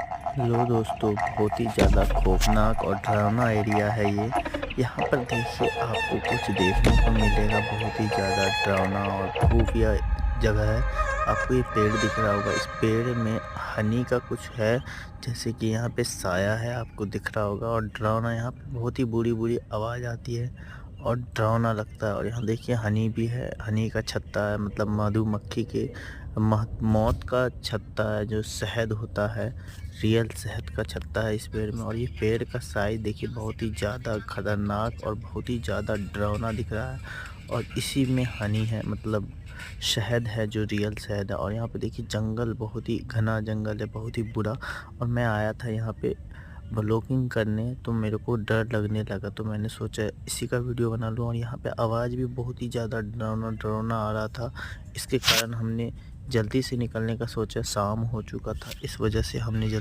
Hello दोस्तों, बहुत ही ज़्यादा खौफनाक और डरावना एरिया है ये। यहाँ पर देखिए आपको कुछ देखने को मिलेगा, बहुत ही ज़्यादा डरावना और खुफिया जगह है। आपको ये पेड़ दिख रहा होगा, इस पेड़ में हनी का कुछ है, जैसे कि यहाँ पे साया है आपको दिख रहा होगा। और डरावना यहाँ पे बहुत ही बुरी-बुरी आवाज़ आती है और डरावना लगता है। और यहाँ देखिए हनी भी है, हनी का छत्ता है, मतलब मधुमक्खी के मौत का छत्ता है, जो शहद होता है, रियल शहद का छत्ता है इस पेड़ में। और ये पेड़ का साइज़ देखिए बहुत ही ज़्यादा खतरनाक और बहुत ही ज़्यादा डरावना दिख रहा है। और इसी में हनी है, मतलब शहद है, जो रियल शहद है। और यहाँ पे देखिए जंगल, बहुत ही घना जंगल है, बहुत ही बुरा। और मैं आया था यहाँ पे व्लॉगिंग करने, तो मेरे को डर लगने लगा, तो मैंने सोचा इसी का वीडियो बना लूँ। और यहाँ पे आवाज़ भी बहुत ही ज़्यादा डरावना डरावना आ रहा था। इसके कारण हमने जल्दी से निकलने का सोचा, शाम हो चुका था, इस वजह से हमने जल्दी